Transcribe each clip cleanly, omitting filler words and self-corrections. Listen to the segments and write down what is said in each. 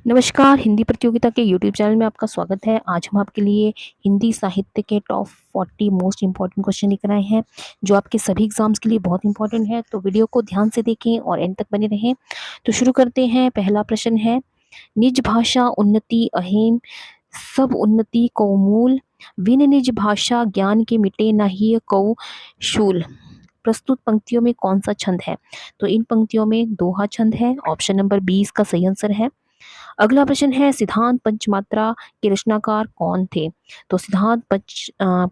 नमस्कार, हिंदी प्रतियोगिता के यूट्यूब चैनल में आपका स्वागत है। आज हम आपके लिए हिंदी साहित्य के टॉप 40 मोस्ट इम्पोर्टेंट क्वेश्चन लेकर आए हैं, जो आपके सभी एग्जाम्स के लिए बहुत इंपॉर्टेंट है। तो वीडियो को ध्यान से देखें और एंड तक बने रहें। तो शुरू करते हैं। पहला प्रश्न है, निज भाषा उन्नति अहेम सब उन्नति को मूल, विन निज भाषा ज्ञान के मिटे नहीं कौ शूल। प्रस्तुत पंक्तियों में कौन सा छंद है? तो इन पंक्तियों में दोहा छंद है। ऑप्शन नंबर 20 का सही आंसर है। अगला प्रश्न है, सिद्धांत पंचमात्रा के रचनाकार कौन थे? तो सिद्धांत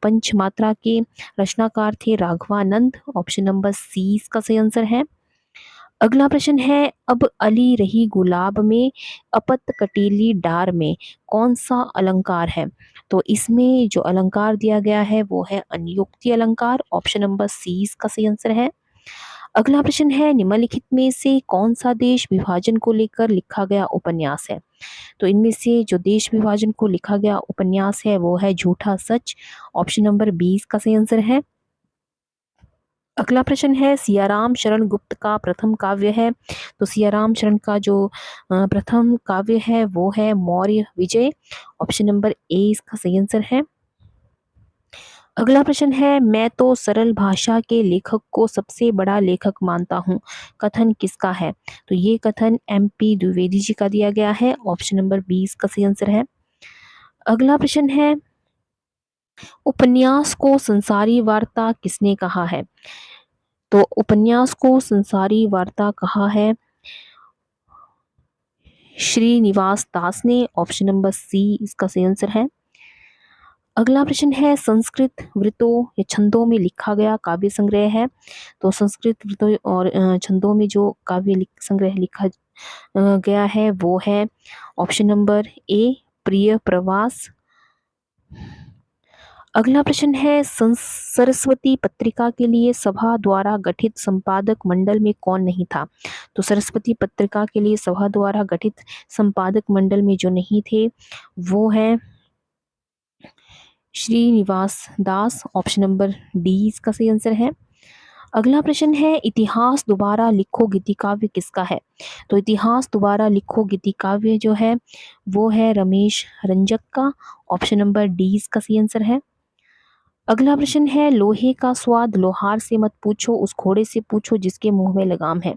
पंचमात्रा के रचनाकार थे राघवानंद। ऑप्शन नंबर सी इसका सही आंसर है। अगला प्रश्न है, अब अली रही गुलाब में अपत कटीली डार में कौन सा अलंकार है? तो इसमें जो अलंकार दिया गया है वो है अनियुक्ति अलंकार। ऑप्शन नंबर सी इसका सही आंसर है। अगला प्रश्न है, निम्नलिखित में से कौन सा देश विभाजन को लेकर लिखा गया उपन्यास है? तो इनमें से जो देश विभाजन को लिखा गया उपन्यास है वो है झूठा सच। ऑप्शन नंबर 20 का सही आंसर है। अगला प्रश्न है, सियाराम शरण गुप्त का प्रथम काव्य है। तो सियाराम शरण का जो प्रथम काव्य है वो है मौर्य विजय। ऑप्शन नंबर ए इसका सही आंसर है। अगला प्रश्न है, मैं तो सरल भाषा के लेखक को सबसे बड़ा लेखक मानता हूँ, कथन किसका है? तो ये कथन MP द्विवेदी जी का दिया गया है। ऑप्शन नंबर 20 का सही आंसर है। अगला प्रश्न है, उपन्यास को संसारी वार्ता किसने कहा है? तो उपन्यास को संसारी वार्ता कहा है श्रीनिवास दास ने। ऑप्शन नंबर सी इसका सही आंसर है। अगला प्रश्न है, संस्कृत वृत्तों या छंदों में लिखा गया काव्य संग्रह है। तो संस्कृत वृत्तों और छंदों में जो संग्रह लिखा गया है वो है ऑप्शन नंबर ए प्रिय प्रवास। अगला प्रश्न है, सरस्वती पत्रिका के लिए सभा द्वारा गठित संपादक मंडल में कौन नहीं था? तो सरस्वती पत्रिका के लिए सभा द्वारा गठित संपादक मंडल में जो नहीं थे वो है श्रीनिवास दास। ऑप्शन नंबर डी इसका सही आंसर है। अगला प्रश्न है, इतिहास दोबारा लिखो गीति काव्य किसका है? तो इतिहास दोबारा लिखो गीति काव्य जो है वो है रमेश रंजक का। ऑप्शन नंबर डी इसका सही आंसर है। अगला प्रश्न है, लोहे का स्वाद लोहार से मत पूछो, उस घोड़े से पूछो जिसके मुंह में लगाम है।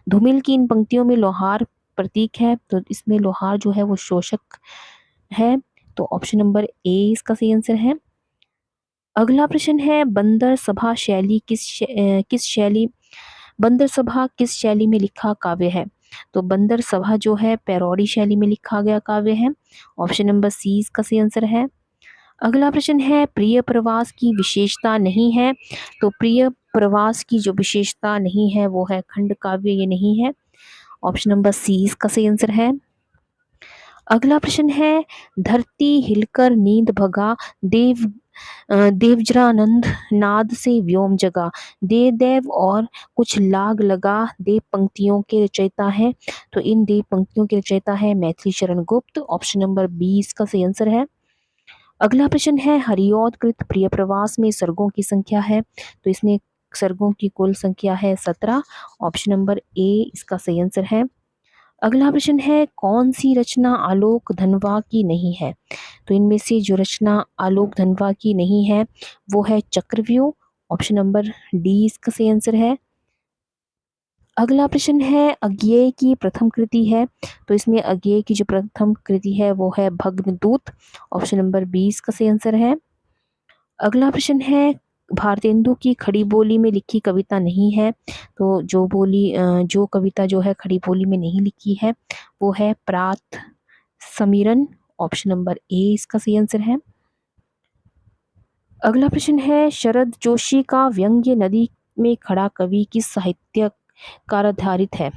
धूमिल की इन पंक्तियों में लोहार प्रतीक है, तो इसमें लोहार जो है वो शोषक है। तो ऑप्शन नंबर ए इसका सही आंसर है। अगला प्रश्न है, बंदर सभा किस शैली में लिखा काव्य है? तो बंदर सभा जो है पैरोडी शैली में लिखा गया काव्य है। ऑप्शन नंबर सी इसका सही आंसर है। अगला प्रश्न है, प्रिय प्रवास की विशेषता नहीं है। तो प्रिय प्रवास की जो विशेषता नहीं है वो है खंड काव्य, ये नहीं है। ऑप्शन नंबर सी इसका सही आंसर है। अगला प्रश्न है, धरती हिलकर नींद भगा देवजरानंद नाद से व्योम जगा दे देव और कुछ लाग लगा देव पंक्तियों के रचयिता है। तो इन देव पंक्तियों के रचयिता है मैथिली शरण गुप्त। ऑप्शन नंबर 20 का सही आंसर है। अगला प्रश्न है, हरिऔध कृत प्रिय प्रवास में सर्गों की संख्या है। तो इसमें सर्गों की कुल संख्या है 17। ऑप्शन नंबर ए इसका सही आंसर है। अगला प्रश्न है, कौन सी रचना आलोक धनवा की नहीं है? तो इनमें से जो रचना आलोक धनवा की नहीं है वो है चक्रव्यूह। ऑप्शन नंबर डी इसका सही आंसर है। अगला प्रश्न है, अज्ञेय की प्रथम कृति है। तो इसमें अज्ञेय की जो प्रथम कृति है वो है भग्नदूत। ऑप्शन नंबर 20 का सही आंसर है। अगला प्रश्न है, भारतेंदु की खड़ी बोली में लिखी कविता नहीं है। तो जो कविता जो है खड़ी बोली में नहीं लिखी है वो है प्रात समीरन। ऑप्शन नंबर ए इसका सही आंसर है। अगला प्रश्न है, शरद जोशी का व्यंग्य नदी में खड़ा कवि किस साहित्यकार आधारित है?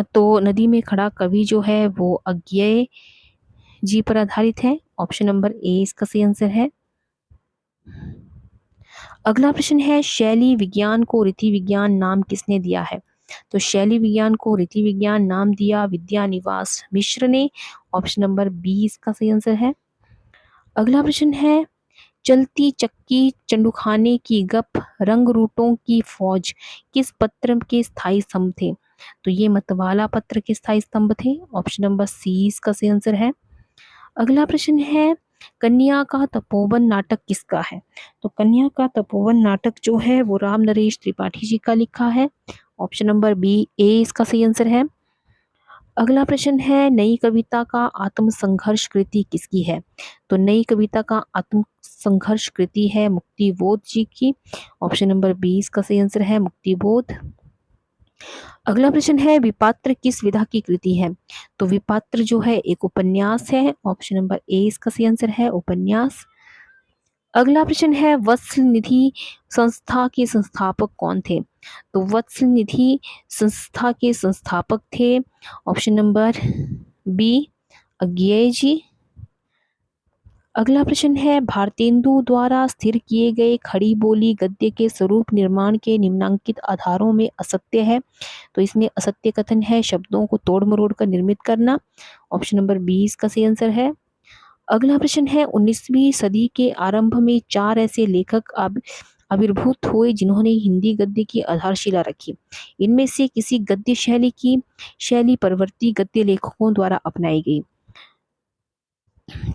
तो नदी में खड़ा कवि जो है वो अज्ञेय जी पर आधारित है। ऑप्शन नंबर ए इसका सही आंसर है। अगला प्रश्न है, शैली विज्ञान को रीति विज्ञान नाम किसने दिया है? तो शैली विज्ञान को रीति विज्ञान नाम दिया विद्यानिवास मिश्र ने। ऑप्शन नंबर 20 का सही आंसर है। अगला प्रश्न है, चलती चक्की चंडूखाने की गप रंग रूटों की फौज किस पत्र के स्थायी स्तंभ थे? तो ये मतवाला पत्र के स्थायी स्तंभ थे। ऑप्शन नंबर सी इसका सही आंसर है। अगला प्रश्न है, कन्या का तपोवन नाटक किसका है? तो कन्या का तपोवन नाटक जो है वो राम नरेश त्रिपाठी जी का लिखा है। ऑप्शन नंबर बी ए इसका सही आंसर है। अगला प्रश्न है, नई कविता का आत्म संघर्ष कृति किसकी है? तो नई कविता का आत्म संघर्ष कृति है मुक्तिबोध जी की। ऑप्शन नंबर बी इसका सही आंसर है, मुक्तिबोध। अगला प्रश्न है, विपात्र किस विधा की कृति है? तो विपात्र जो है एक उपन्यास है। ऑप्शन नंबर ए इसका सही आंसर है, उपन्यास। अगला प्रश्न है, वत्सल निधि संस्था के संस्थापक कौन थे? तो वत्सल निधि संस्था के संस्थापक थे ऑप्शन नंबर बी अज्ञेय जी। अगला प्रश्न है, भारतेंदु द्वारा स्थिर किए गए खड़ी बोली गद्य के स्वरूप निर्माण के निम्नांकित आधारों में असत्य है। तो इसमें असत्य कथन है शब्दों को तोड़ मरोड़ कर निर्मित करना। ऑप्शन नंबर बी इसका सही आंसर है। अगला प्रश्न है, 19वीं सदी के आरंभ में 4 ऐसे लेखक आविर्भूत हुए जिन्होंने हिंदी गद्य की आधारशिला रखी। इनमें से किसी गद्य शैली की शैली परवर्ती गद्य लेखकों द्वारा अपनाई गई।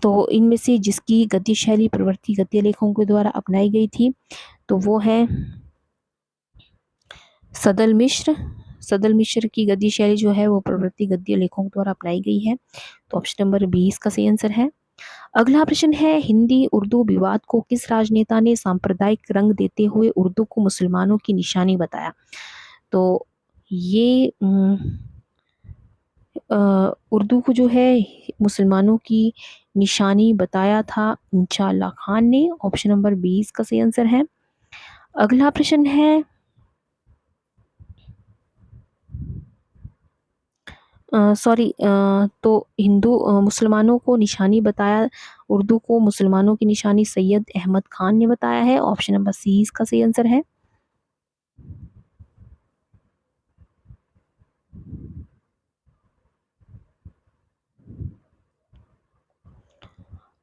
तो इनमें से जिसकी गद्य शैली प्रवर्ती गद्य लेखकों के द्वारा अपनाई गई थी तो वो है सदल मिश्र। सदल मिश्र की गद्य शैली जो है वो प्रवृत्ति गद्य लेखकों द्वारा अपनाई गई है। तो ऑप्शन नंबर 20 का सही आंसर है। अगला प्रश्न है, हिंदी उर्दू विवाद को किस राजनेता ने सांप्रदायिक रंग देते हुए उर्दू को मुसलमानों की निशानी बताया? तो ये उर्दू को जो है मुसलमानों की निशानी बताया था इंशाअल्लाह खान ने। ऑप्शन नंबर 20 का सही आंसर है। अगला प्रश्न है, सॉरी तो हिंदू मुसलमानों को निशानी बताया उर्दू को मुसलमानों की निशानी सैयद अहमद खान ने बताया है। ऑप्शन नंबर सी इसका सही आंसर है।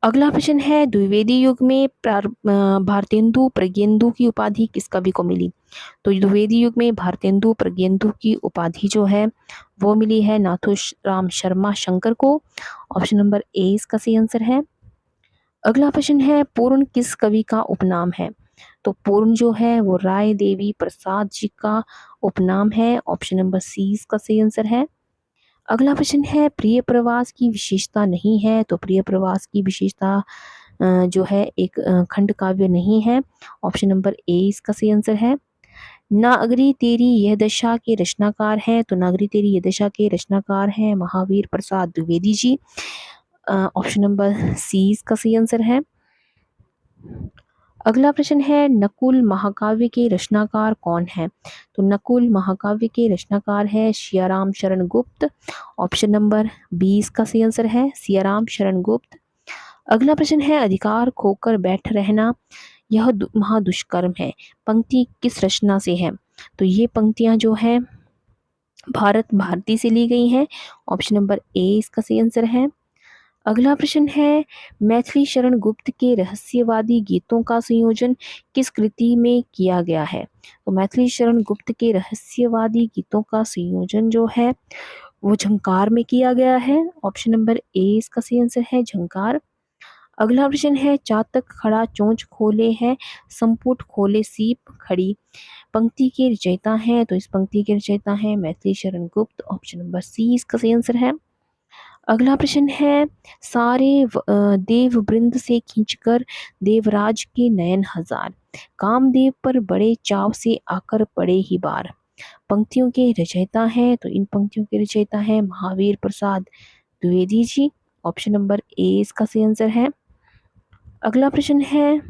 अगला प्रश्न है, द्विवेदी युग में भारतेंदु प्रज्ञेंदु की उपाधि किस कवि को मिली? तो द्विवेदी युग में भारतेंदु प्रज्ञेंदु की उपाधि जो है वो मिली है नाथूराम शर्मा शंकर को। ऑप्शन नंबर ए इसका सही आंसर है। अगला प्रश्न है, पूर्ण किस कवि का उपनाम है? तो पूर्ण जो है वो राय देवी प्रसाद जी का उपनाम है। ऑप्शन नंबर सी इसका सही आंसर है। अगला प्रश्न है, प्रिय प्रवास की विशेषता नहीं है। तो प्रिय प्रवास की विशेषता जो है एक खंड काव्य नहीं है। ऑप्शन नंबर ए इसका सही आंसर है। नागरी तेरी यह दशा के रचनाकार हैं। तो नागरी तेरी यह दशा के रचनाकार हैं Mahavir Prasad Dwivedi ji. Option number C इसका सही आंसर है। अगला प्रश्न है, नकुल महाकाव्य के रचनाकार कौन है? तो नकुल महाकाव्य के रचनाकार है Siyaram Sharan Gupt. Option number B इसका सही आंसर है, सियाराम शरण गुप्त। अगला प्रश्न है, अधिकार खोकर बैठ रहना यह महादुष्कर्म है पंक्ति किस रचना से है? तो ये पंक्तियां जो है भारत भारती से ली गई हैं। ऑप्शन नंबर ए इसका सही आंसर है। अगला प्रश्न है, मैथिली शरण गुप्त के रहस्यवादी गीतों का संयोजन किस कृति में किया गया है? तो मैथिली शरण गुप्त के रहस्यवादी गीतों का संयोजन जो है वो झंकार में किया गया है। ऑप्शन नंबर ए इसका सही आंसर है, झंकार। अगला प्रश्न है, चातक खड़ा चोंच खोले है संपुट खोले सीप खड़ी पंक्ति के रचयिता हैं। तो इस पंक्ति के रचयिता हैं Maithili Sharan Gupt. Option number C इसका सही आंसर है। अगला प्रश्न है, सारे देव वृंद से खींचकर देवराज के नयन हजार कामदेव पर बड़े चाव से आकर पड़े ही बार पंक्तियों के रचयिता हैं। तो इन पंक्तियों के रचयिता हैं Mahavir Prasad Dwivedi ji. Option number A इसका सही आंसर है। अगला प्रश्न है,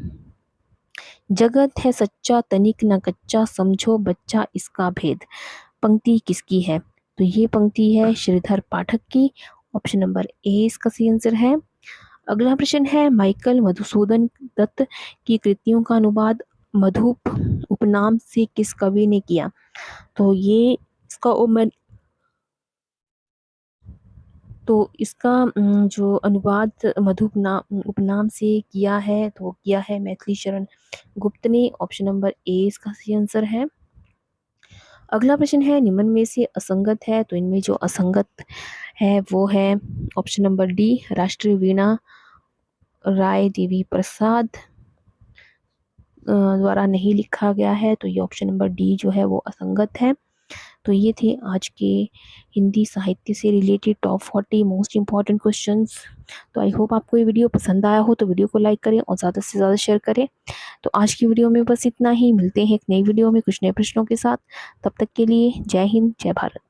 जगत है सच्चा तनिक न कच्चा समझो बच्चा इसका भेद पंक्ति किसकी है? तो ये पंक्ति है श्रीधर पाठक की। ऑप्शन नंबर ए इसका सही आंसर है। अगला प्रश्न है, माइकल मधुसूदन दत्त की कृतियों का अनुवाद मधुप उपनाम से किस कवि ने किया? तो ये इसका जो अनुवाद मधुप उपनाम से किया है तो किया है मैथिली शरण गुप्त ने। ऑप्शन नंबर ए इसका सही आंसर है। अगला प्रश्न है निम्न में से असंगत है, तो इनमें जो असंगत है वो है ऑप्शन नंबर डी, राष्ट्रीय वीणा राय देवी प्रसाद द्वारा नहीं लिखा गया है, तो ये ऑप्शन नंबर डी जो है वो असंगत है। तो ये थे आज के हिंदी साहित्य से related top 40 most important questions. तो आई होप आपको ये वीडियो पसंद आया हो, तो वीडियो को लाइक करें और ज़्यादा से ज़्यादा शेयर करें। तो आज की वीडियो में बस इतना ही, मिलते हैं एक नई वीडियो में कुछ नए प्रश्नों के साथ। तब तक के लिए जय हिंद, जय भारत।